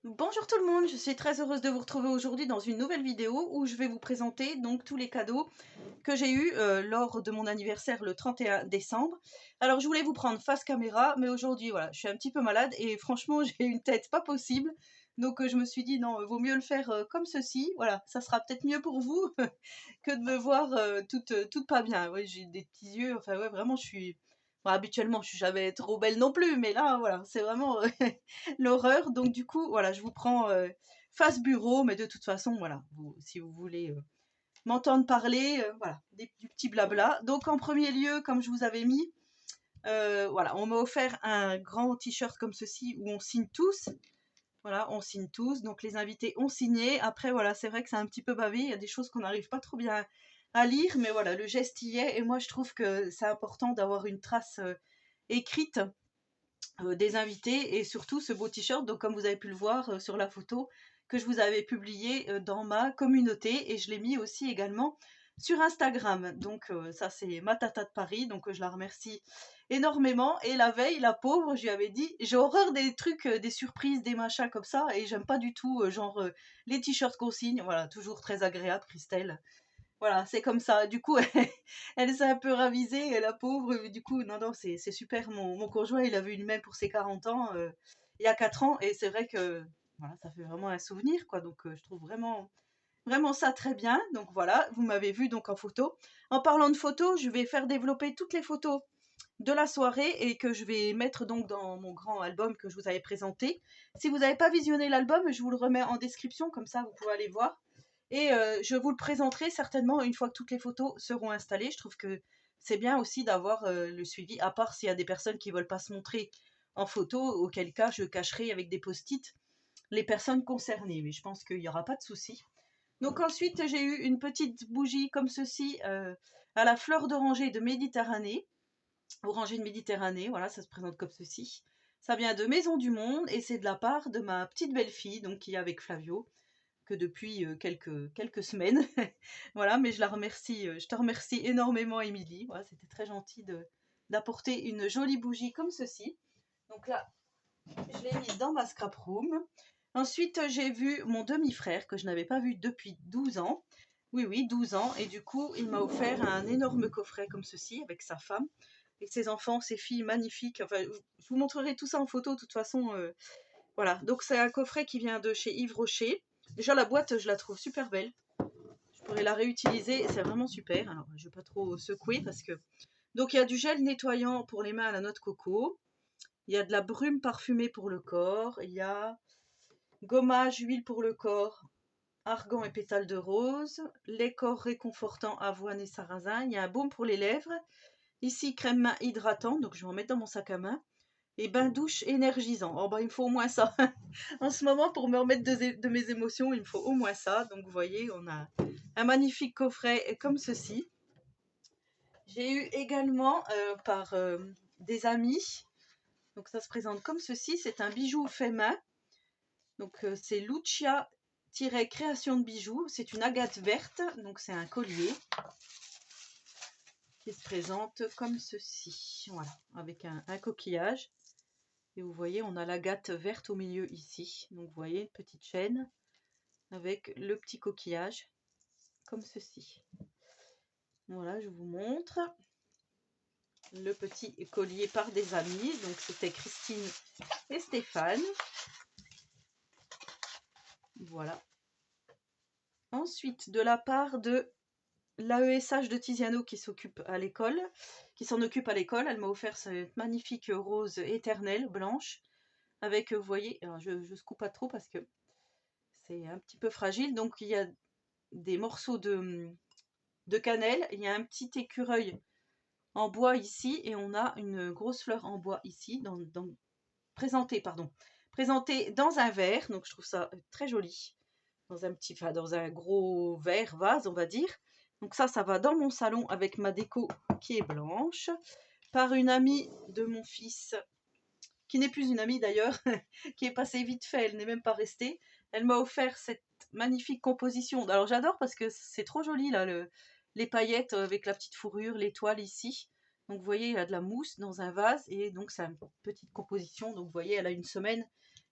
Bonjour tout le monde, je suis très heureuse de vous retrouver aujourd'hui dans une nouvelle vidéo où je vais vous présenter donc tous les cadeaux que j'ai eus lors de mon anniversaire le 31 décembre. Alors je voulais vous prendre face caméra, mais aujourd'hui voilà, je suis un petit peu malade et franchement j'ai une tête pas possible. Donc je me suis dit non, vaut mieux le faire comme ceci, voilà, ça sera peut-être mieux pour vous que de me voir toute pas bien. Oui, j'ai des petits yeux, enfin ouais, vraiment je suis... Bon, habituellement je suis jamais trop belle non plus, mais là voilà, c'est vraiment l'horreur. Donc du coup, voilà, je vous prends face bureau, mais de toute façon, voilà, si vous voulez m'entendre parler, voilà, du petit blabla. Donc en premier lieu, comme je vous avais mis, voilà, on m'a offert un grand t-shirt comme ceci où on signe tous. Voilà, on signe tous, donc les invités ont signé. Après, voilà, c'est vrai que c'est un petit peu bavé, il y a des choses qu'on n'arrive pas trop bien à lire, mais voilà, le geste y est, et moi je trouve que c'est important d'avoir une trace écrite des invités et surtout ce beau t-shirt, donc comme vous avez pu le voir sur la photo que je vous avais publié dans ma communauté et je l'ai mis aussi également sur Instagram. Donc ça c'est ma tata de Paris, donc je la remercie énormément. Et la veille, la pauvre, je lui avais dit j'ai horreur des trucs, des surprises, des machins comme ça et j'aime pas du tout genre les t-shirts consignes. Voilà, toujours très agréable Christelle. Voilà, c'est comme ça. Du coup, elle s'est un peu ravisée, la pauvre. Du coup, non, non, c'est super. Mon conjoint, il a vu une même pour ses 40 ans, il y a 4 ans. Et c'est vrai que voilà, ça fait vraiment un souvenir, quoi. Donc, je trouve vraiment, vraiment ça très bien. Donc, voilà, vous m'avez vu donc en photo. En parlant de photos, je vais faire développer toutes les photos de la soirée et que je vais mettre donc dans mon grand album que je vous avais présenté. Si vous n'avez pas visionné l'album, je vous le remets en description, comme ça, vous pouvez aller voir. Et je vous le présenterai certainement une fois que toutes les photos seront installées. Je trouve que c'est bien aussi d'avoir le suivi, à part s'il y a des personnes qui ne veulent pas se montrer en photo, auquel cas je cacherai avec des post-it les personnes concernées. Mais je pense qu'il n'y aura pas de souci. Donc ensuite, j'ai eu une petite bougie comme ceci à la fleur d'oranger de Méditerranée. Orangée de Méditerranée, voilà, ça se présente comme ceci. Ça vient de Maison du Monde et c'est de la part de ma petite belle-fille, donc qui est avec Flavio, que depuis quelques semaines. Voilà, mais je la remercie, je te remercie énormément, Émilie. Voilà, c'était très gentil d'apporter une jolie bougie comme ceci. Donc là, je l'ai mise dans ma scrap room. Ensuite, j'ai vu mon demi-frère que je n'avais pas vu depuis 12 ans. Oui, oui, 12 ans. Et du coup, il m'a offert un énorme coffret comme ceci avec sa femme et ses enfants, ses filles magnifiques. Enfin, je vous montrerai tout ça en photo de toute façon. Voilà, donc c'est un coffret qui vient de chez Yves Rocher. Déjà, la boîte, je la trouve super belle. Je pourrais la réutiliser, c'est vraiment super. Alors, je ne vais pas trop secouer parce que... Donc, il y a du gel nettoyant pour les mains à la noix de coco. Il y a de la brume parfumée pour le corps. Il y a gommage, huile pour le corps, argan et pétales de rose. Les corps réconfortants, avoine et sarrasin. Il y a un baume pour les lèvres. Ici, crème main hydratant. Donc, je vais en mettre dans mon sac à main. Et bain douche énergisant. Oh, bah, il me faut au moins ça. En ce moment, pour me remettre de mes émotions, il me faut au moins ça. Donc, vous voyez, on a un magnifique coffret comme ceci. J'ai eu également par des amis, donc ça se présente comme ceci, c'est un bijou fait main. Donc c'est Lucia-création de bijoux, c'est une agate verte, donc c'est un collier qui se présente comme ceci, voilà, avec un coquillage. Et vous voyez, on a l'agate verte au milieu ici. Donc vous voyez, une petite chaîne avec le petit coquillage, comme ceci. Voilà, je vous montre le petit collier par des amis. Donc c'était Christine et Stéphane. Voilà. Ensuite, de la part de l'AESH de Tiziano qui s'occupe à l'école, qui s'en occupe à l'école, elle m'a offert cette magnifique rose éternelle blanche avec, vous voyez, alors je secoue pas trop parce que c'est un petit peu fragile. Donc il y a des morceaux de cannelle, il y a un petit écureuil en bois ici et on a une grosse fleur en bois ici, présentée dans un verre. Donc je trouve ça très joli, dans un gros verre vase, on va dire. Donc ça va dans mon salon avec ma déco qui est blanche, par une amie de mon fils, qui n'est plus une amie d'ailleurs, qui est passée vite fait, elle n'est même pas restée. Elle m'a offert cette magnifique composition. Alors j'adore parce que c'est trop joli là, les paillettes avec la petite fourrure, l'étoile ici. Donc vous voyez, il y a de la mousse dans un vase et donc c'est une petite composition. Donc vous voyez, elle a une semaine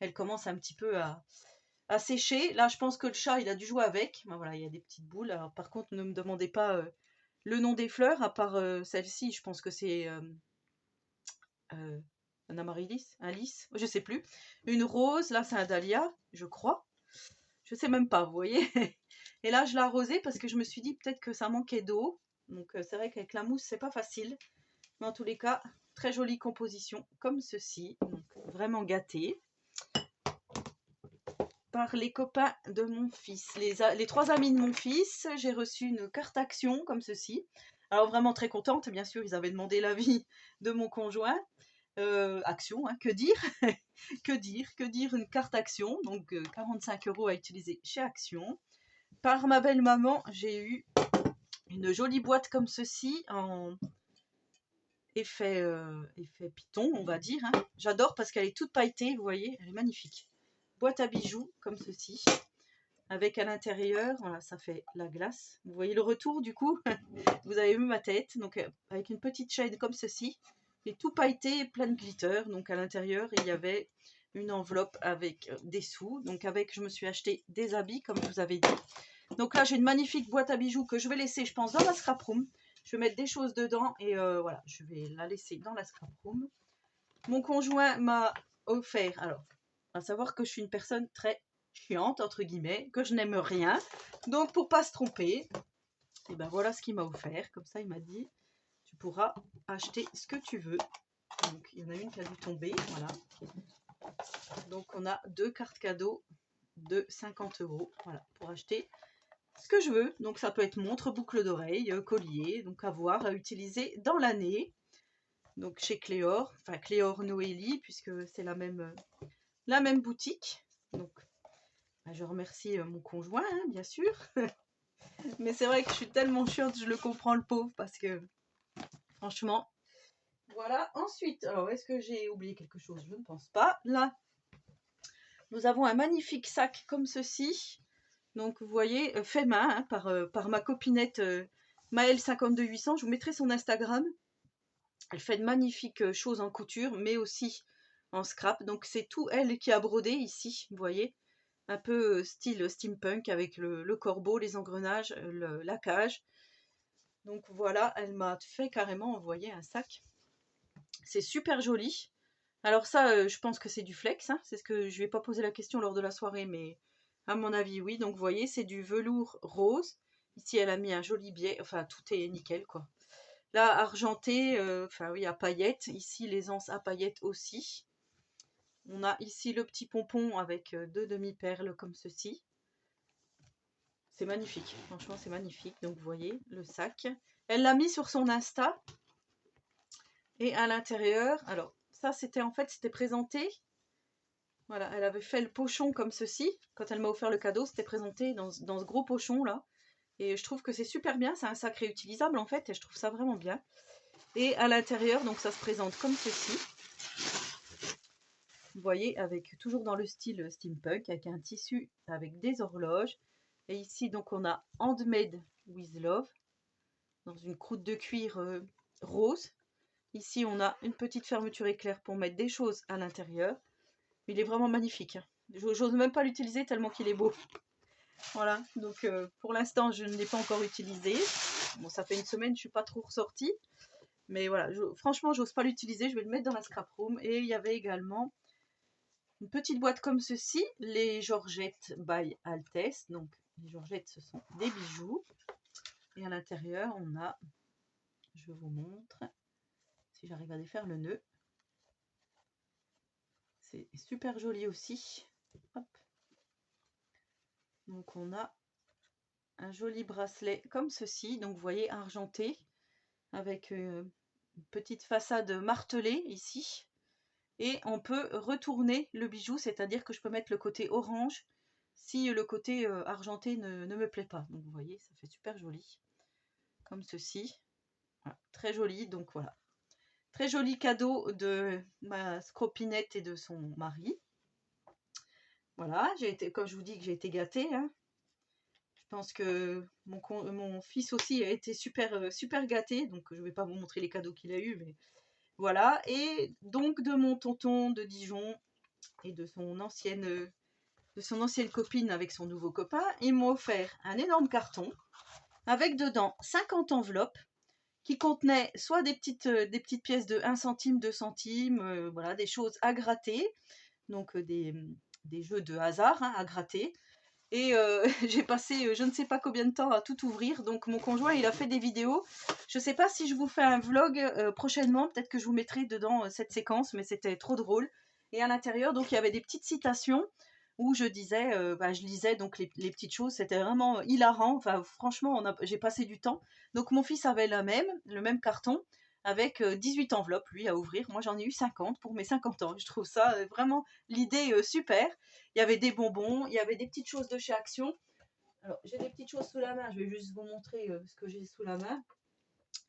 elle commence un petit peu à sécher. Là, je pense que le chat, il a dû jouer avec. Ben voilà, il y a des petites boules. Alors, par contre, ne me demandez pas le nom des fleurs, à part celle-ci. Je pense que c'est un amaryllis, un lys, je sais plus. Une rose, là, c'est un dahlia, je crois. Je sais même pas, vous voyez. Et là, je l'ai arrosé parce que je me suis dit peut-être que ça manquait d'eau. Donc, c'est vrai qu'avec la mousse, c'est pas facile. Mais en tous les cas, très jolie composition, comme ceci. Donc, vraiment gâtée par les copains de mon fils. Les 3 amis de mon fils, j'ai reçu une carte action comme ceci. Alors vraiment très contente, bien sûr, ils avaient demandé l'avis de mon conjoint. Action, hein, que dire que dire une carte action, donc 45 € à utiliser chez Action. Par ma belle maman, j'ai eu une jolie boîte comme ceci en effet python, on va dire. Hein. J'adore parce qu'elle est toute pailletée, vous voyez, elle est magnifique. Boîte à bijoux comme ceci, avec à l'intérieur, voilà, ça fait la glace. Vous voyez le retour du coup. Vous avez vu ma tête, donc avec une petite chaîne comme ceci, et tout pailleté, plein de glitter. Donc à l'intérieur, il y avait une enveloppe avec des sous. Donc avec, je me suis acheté des habits, comme je vous avais dit. Donc là, j'ai une magnifique boîte à bijoux que je vais laisser, je pense, dans la scrap room. Je vais mettre des choses dedans et voilà, je vais la laisser dans la scrap room. Mon conjoint m'a offert, alors, à savoir que je suis une personne très chiante, entre guillemets, que je n'aime rien. Donc pour pas se tromper, et ben voilà ce qu'il m'a offert. Comme ça, il m'a dit, tu pourras acheter ce que tu veux. Donc il y en a une qui a dû tomber, voilà. Donc on a 2 cartes cadeaux de 50 €, voilà, pour acheter ce que je veux. Donc ça peut être montre, boucle d'oreille, collier, donc à voir, à utiliser dans l'année. Donc chez Cléor, enfin Cléor Noélie, puisque c'est la même boutique. Donc bah, je remercie mon conjoint, hein, bien sûr. Mais c'est vrai que je suis tellement chiante, je le comprends le pauvre, parce que franchement, voilà. Ensuite, alors est-ce que j'ai oublié quelque chose? Je ne pense pas. Là, nous avons un magnifique sac comme ceci. Donc vous voyez, fait main hein, par ma copinette Maëlle 52800. Je vous mettrai son Instagram. Elle fait de magnifiques choses en couture, mais aussi en scrap. Donc c'est tout elle qui a brodé ici, vous voyez. Un peu style steampunk avec le corbeau, les engrenages, la cage. Donc voilà, elle m'a fait carrément envoyer un sac. C'est super joli. Alors ça, je pense que c'est du flex. Hein. C'est ce que je vais pas poser la question lors de la soirée, mais à mon avis, oui. Donc vous voyez, c'est du velours rose. Ici, elle a mis un joli biais. Enfin, tout est nickel, quoi. Là, argenté, enfin oui, à paillettes. Ici, les anses à paillettes aussi. On a ici le petit pompon avec 2 demi-perles comme ceci. C'est magnifique. Franchement, c'est magnifique. Donc vous voyez, le sac. Elle l'a mis sur son Insta. Et à l'intérieur, alors ça c'était présenté, voilà, elle avait fait le pochon comme ceci, quand elle m'a offert le cadeau, c'était présenté dans ce gros pochon là, et je trouve que c'est super bien, c'est un sac réutilisable en fait, et je trouve ça vraiment bien. Et à l'intérieur, donc ça se présente comme ceci, vous voyez, avec toujours dans le style steampunk, avec un tissu, avec des horloges, et ici donc on a Handmade with Love, dans une croûte de cuir rose. Ici, on a une petite fermeture éclair pour mettre des choses à l'intérieur. Il est vraiment magnifique. Hein. J'ose même pas l'utiliser tellement qu'il est beau. Voilà, donc pour l'instant, je ne l'ai pas encore utilisé. Bon, ça fait une semaine, je ne suis pas trop ressortie. Mais voilà, franchement, j'ose pas l'utiliser. Je vais le mettre dans la scrap room. Et il y avait également une petite boîte comme ceci. Les Georgette by Altesse. Donc, les Georgette, ce sont des bijoux. Et à l'intérieur, on a, je vous montre, si j'arrive à défaire le nœud. C'est super joli aussi. Hop. Donc on a un joli bracelet comme ceci. Donc vous voyez argenté avec une petite façade martelée ici. Et on peut retourner le bijou, c'est-à-dire que je peux mettre le côté orange si le côté argenté ne me plaît pas. Donc vous voyez, ça fait super joli. Comme ceci. Voilà, très joli. Donc voilà. Très joli cadeau de ma scropinette et de son mari. Voilà, comme je vous dis que j'ai été gâtée. Hein. Je pense que mon fils aussi a été super gâté. Donc je ne vais pas vous montrer les cadeaux qu'il a eu. Mais voilà. Et donc de mon tonton de Dijon, et de son ancienne copine avec son nouveau copain. Ils m'ont offert un énorme carton avec dedans 50 enveloppes qui contenaient soit des petites pièces de 1 centime, 2 centimes, voilà, des choses à gratter, donc des jeux de hasard hein, à gratter. Et j'ai passé je ne sais pas combien de temps à tout ouvrir. Donc mon conjoint, il a fait des vidéos. Je ne sais pas si je vous fais un vlog prochainement. Peut-être que je vous mettrai dedans cette séquence, mais c'était trop drôle. Et à l'intérieur, donc il y avait des petites citations où je disais, je lisais donc les petites choses. C'était vraiment hilarant. Enfin, franchement, j'ai passé du temps. Donc mon fils avait le même carton avec 18 enveloppes, lui, à ouvrir. Moi, j'en ai eu 50 pour mes 50 ans. Je trouve ça vraiment l'idée super. Il y avait des bonbons, il y avait des petites choses de chez Action. Alors, j'ai des petites choses sous la main. Je vais juste vous montrer ce que j'ai sous la main.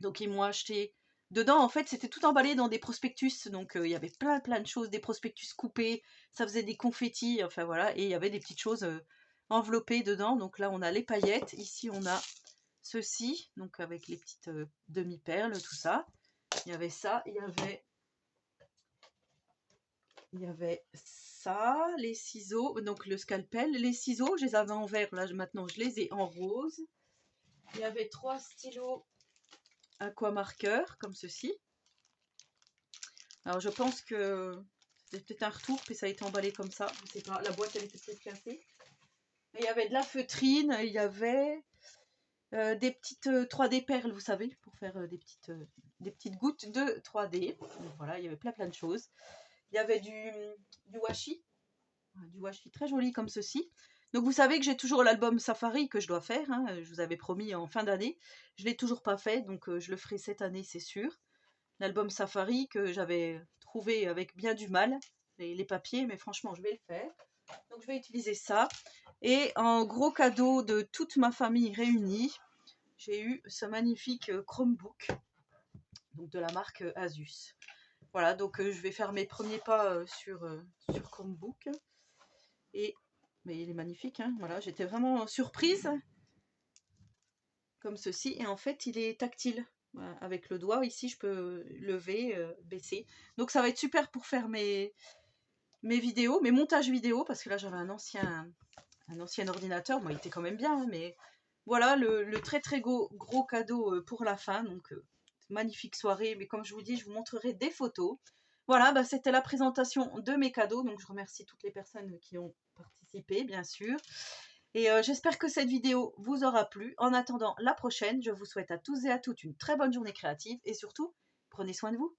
Donc, ils m'ont acheté. Dedans, en fait, c'était tout emballé dans des prospectus. Donc, il y avait plein de choses, des prospectus coupés. Ça faisait des confettis. Enfin, voilà. Et il y avait des petites choses enveloppées dedans. Donc, là, on a les paillettes. Ici, on a ceci. Donc, avec les petites demi-perles, tout ça. Il y avait ça. Il y avait ça, les ciseaux, donc le scalpel. Les ciseaux, je les avais en vert. Là, maintenant, je les ai en rose. Il y avait 3 stylos aquamarqueurs, comme ceci. Alors, je pense que c'est peut-être un retour, puis ça a été emballé comme ça. Je sais pas, la boîte, elle était peut-être cassée. Et il y avait de la feutrine, il y avait des petites 3D perles, vous savez, pour faire des petites gouttes de 3D. Donc, voilà, il y avait plein de choses. Il y avait du washi. Du washi très joli comme ceci. Donc vous savez que j'ai toujours l'album Safari que je dois faire, hein, je vous avais promis en fin d'année. Je ne l'ai toujours pas fait, donc je le ferai cette année, c'est sûr. L'album Safari que j'avais trouvé avec bien du mal, les papiers, mais franchement je vais le faire. Donc je vais utiliser ça. Et en gros cadeau de toute ma famille réunie, j'ai eu ce magnifique Chromebook, donc de la marque Asus. Voilà, donc je vais faire mes premiers pas sur Chromebook. Mais il est magnifique, hein, voilà, j'étais vraiment surprise, comme ceci, et en fait il est tactile. Voilà, avec le doigt ici je peux lever, baisser. Donc ça va être super pour faire mes vidéos, mes montages vidéo, parce que là j'avais un ancien ordinateur, bon il était quand même bien, hein, mais voilà le très gros cadeau pour la fin. Donc magnifique soirée, mais comme je vous dis, je vous montrerai des photos. Voilà, bah, c'était la présentation de mes cadeaux, donc je remercie toutes les personnes qui ont participé, bien sûr. Et j'espère que cette vidéo vous aura plu. En attendant la prochaine, je vous souhaite à tous et à toutes une très bonne journée créative et surtout, prenez soin de vous.